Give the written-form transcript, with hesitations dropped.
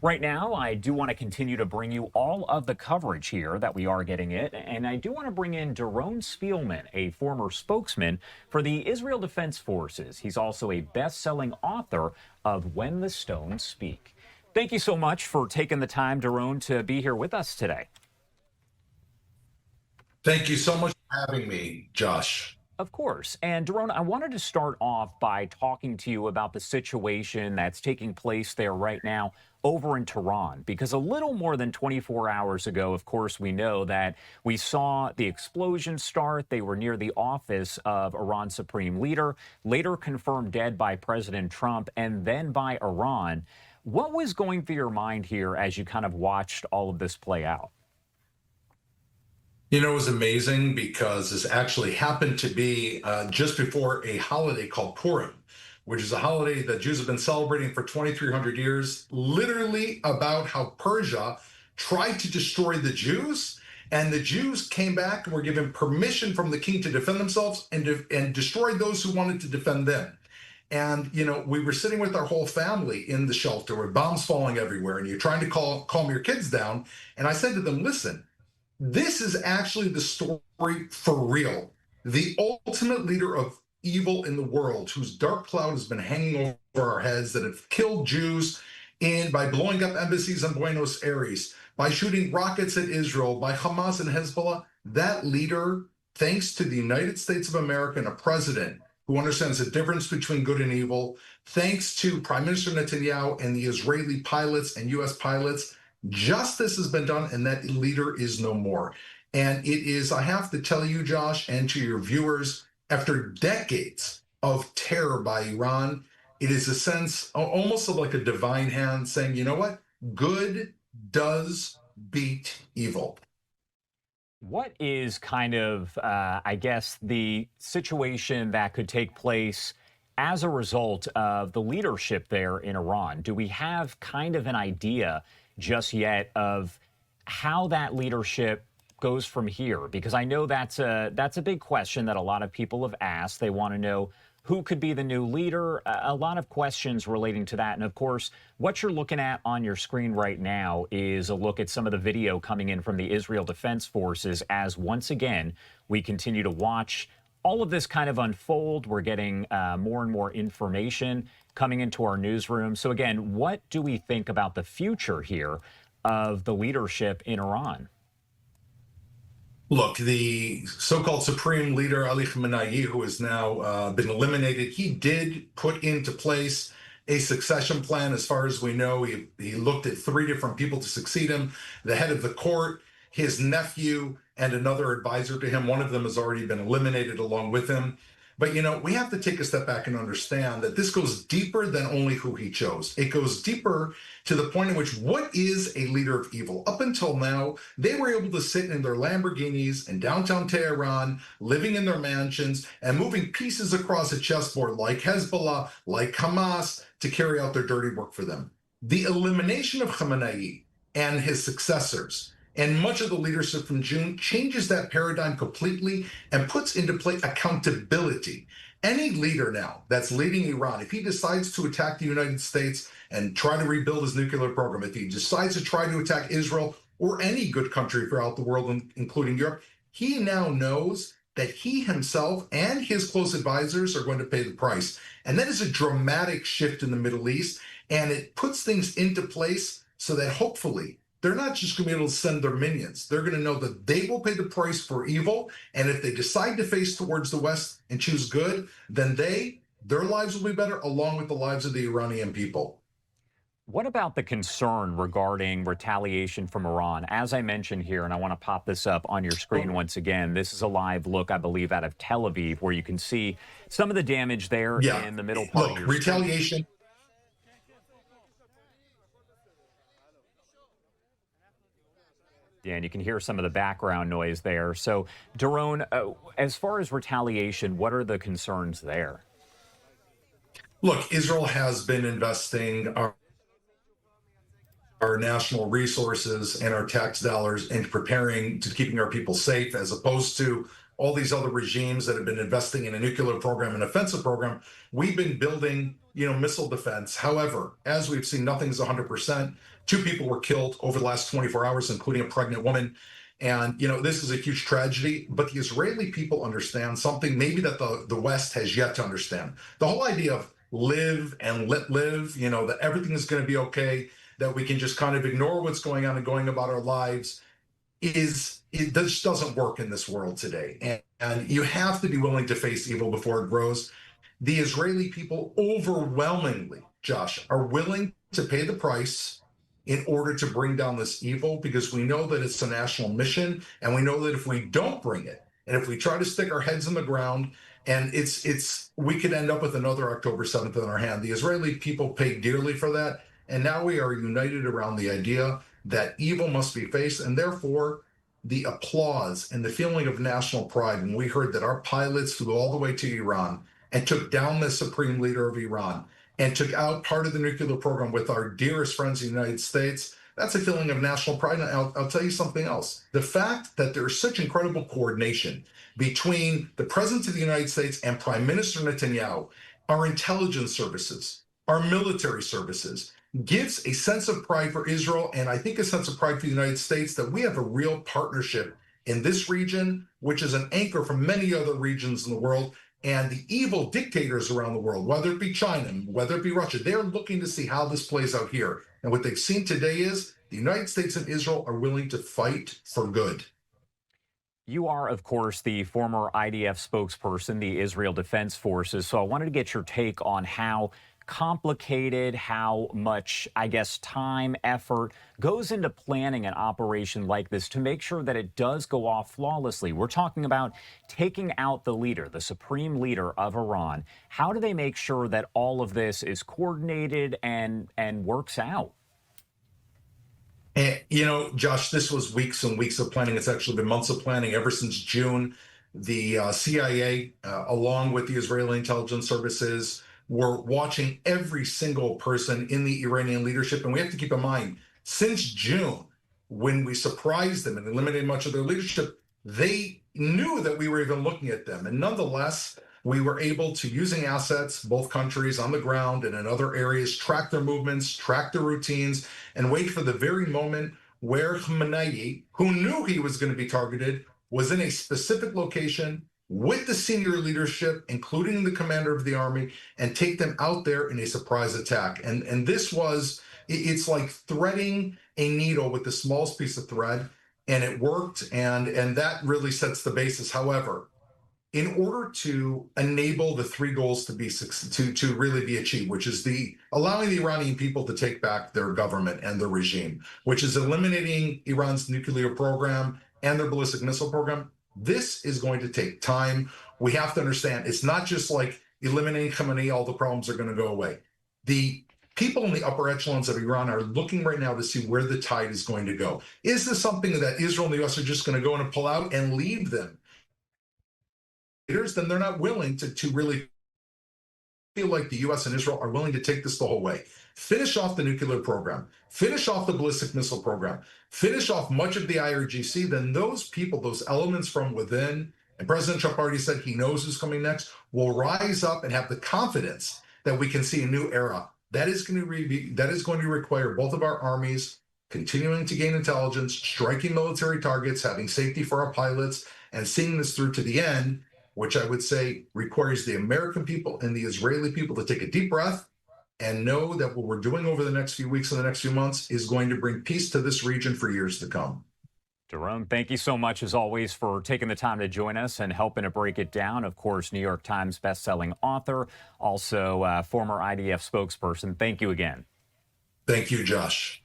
Right now, I do want to continue to bring you all of the coverage here that we are getting it. And I do want to bring in Doron Spielman, a former spokesman for the Israel Defense Forces. He's also a best-selling author of When the Stones Speak. Thank you so much for taking the time, Doron, to be here with us today. Thank you so much for having me, Josh. Of course. And Doron, I wanted to start off by talking to you about the situation that's taking place there right now over in Tehran, because a little more than 24 hours ago, of course, we know that we saw the explosion start. They were near the office of Iran's supreme leader, later confirmed dead by President Trump and then by Iran. What was going through your mind here as you kind of watched all of this play out? You know, it was amazing because this actually happened to be just before a holiday called Purim, which is a holiday that Jews have been celebrating for 2,300 years, literally about how Persia tried to destroy the Jews, and the Jews came back and were given permission from the king to defend themselves and destroy those who wanted to defend them. And, you know, we were sitting with our whole family in the shelter with bombs falling everywhere, and you're trying to calm your kids down. And I said to them, listen, this is actually the story for real. The ultimate leader of evil in the world, whose dark cloud has been hanging over our heads, that have killed Jews by blowing up embassies in Buenos Aires, by shooting rockets at Israel, by Hamas and Hezbollah. That leader, thanks to the United States of America and a president who understands the difference between good and evil, thanks to Prime Minister Netanyahu and the Israeli pilots and U.S. pilots, justice has been done, and that leader is no more. And it is, I have to tell you, Josh, and to your viewers, after decades of terror by Iran, it is a sense almost of like a divine hand saying, you know what? Good does beat evil. What is kind of, I guess, the situation that could take place as a result of the leadership there in Iran? Do we have kind of an idea just yet of how that leadership goes from here? Because I know that's a big question that a lot of people have asked. They want to know who could be the new leader, a lot of questions relating to that. And of course, what you're looking at on your screen right now is a look at some of the video coming in from the Israel Defense Forces as once again, we continue to watch all of this kind of unfold. We're getting more and more information coming into our newsroom. So again, what do we think about the future here of the leadership in Iran? Look, the so-called supreme leader, Ali Khamenei, who has now been eliminated, he did put into place a succession plan. As far as we know, he looked at 3 different people to succeed him: the head of the court, his nephew, and another advisor to him. One of them has already been eliminated along with him. But, you know, we have to take a step back and understand that this goes deeper than only who he chose. It goes deeper to the point in which, what is a leader of evil? Up until now, they were able to sit in their Lamborghinis in downtown Tehran, living in their mansions and moving pieces across a chessboard like Hezbollah, like Hamas, to carry out their dirty work for them. The elimination of Khamenei and his successors and much of the leadership from June changes that paradigm completely and puts into play accountability. Any leader now that's leading Iran, if he decides to attack the United States and try to rebuild his nuclear program, if he decides to try to attack Israel or any good country throughout the world, including Europe, he now knows that he himself and his close advisors are going to pay the price. And that is a dramatic shift in the Middle East, and it puts things into place so that hopefully they're not just going to be able to send their minions. They're going to know that they will pay the price for evil. And if they decide to face towards the West and choose good, then their lives will be better, along with the lives of the Iranian people. What about the concern regarding retaliation from Iran? As I mentioned here, and I want to pop this up on your screen once again, this is a live look, I believe, out of Tel Aviv, where you can see some of the damage there in the middle part of your retaliation. Screen. Yeah, and you can hear some of the background noise there. So, Doron, as far as retaliation, what are the concerns there? Look, Israel has been investing our national resources and our tax dollars into preparing to keeping our people safe, as opposed to all these other regimes that have been investing in a nuclear program and offensive program. We've been building, missile defense. However, as we've seen, nothing is 100%. 2 people were killed over the last 24 hours, including a pregnant woman. And, this is a huge tragedy, but the Israeli people understand something maybe that the West has yet to understand. The whole idea of live and let live, that everything is going to be okay, that we can just kind of ignore what's going on and going about our lives, it just doesn't work in this world today. And you have to be willing to face evil before it grows. The Israeli people overwhelmingly, Josh, are willing to pay the price in order to bring down this evil, because we know that it's a national mission, and we know that if we don't bring it, and if we try to stick our heads in the ground, and we could end up with another October 7th in our hand. The Israeli people paid dearly for that, and now we are united around the idea that evil must be faced, and therefore the applause and the feeling of national pride when we heard that our pilots flew all the way to Iran and took down the supreme leader of Iran and took out part of the nuclear program with our dearest friends in the United States. That's a feeling of national pride. And I'll tell you something else. The fact that there's such incredible coordination between the President of the United States and Prime Minister Netanyahu, our intelligence services, our military services, gives a sense of pride for Israel, and I think a sense of pride for the United States, that we have a real partnership in this region, which is an anchor for many other regions in the world. And the evil dictators around the world, whether it be China, whether it be Russia, they're looking to see how this plays out here. And what they've seen today is the United States and Israel are willing to fight for good. You are, of course, the former IDF spokesperson, the Israel Defense Forces. So I wanted to get your take on how complicated, how much, I guess, time, effort goes into planning an operation like this to make sure that it does go off flawlessly. We're talking about taking out the leader, the supreme leader of Iran. How do they make sure that all of this is coordinated and works out? And, Josh, this was weeks and weeks of planning. It's actually been months of planning ever since June. The CIA, along with the Israeli intelligence services, were watching every single person in the Iranian leadership. And we have to keep in mind, since June, when we surprised them and eliminated much of their leadership, they knew that we were even looking at them. And nonetheless, we were able to, using assets, both countries on the ground and in other areas, track their movements, track their routines, and wait for the very moment where Khamenei, who knew he was going to be targeted, was in a specific location with the senior leadership, including the commander of the army, and take them out there in a surprise attack. And this was, it's like threading a needle with the smallest piece of thread, and it worked, and that really sets the basis. However, in order to enable the 3 goals to really be achieved, which is allowing the Iranian people to take back their government and their regime, which is eliminating Iran's nuclear program and their ballistic missile program, this is going to take time. We have to understand, it's not just like eliminating Khamenei, all the problems are going to go away. The people in the upper echelons of Iran are looking right now to see where the tide is going to go. Is this something that Israel and the US are just going to go and pull out and leave them? Then they're not willing to really feel like the US and Israel are willing to take this the whole way. Finish off the nuclear program, finish off the ballistic missile program, finish off much of the IRGC, then those people, those elements from within, and President Trump already said he knows who's coming next, will rise up and have the confidence that we can see a new era. That is going to require both of our armies continuing to gain intelligence, striking military targets, having safety for our pilots, and seeing this through to the end, which I would say requires the American people and the Israeli people to take a deep breath and know that what we're doing over the next few weeks and the next few months is going to bring peace to this region for years to come. Doron, thank you so much, as always, for taking the time to join us and helping to break it down. Of course, New York Times bestselling author, also former IDF spokesperson. Thank you again. Thank you, Josh.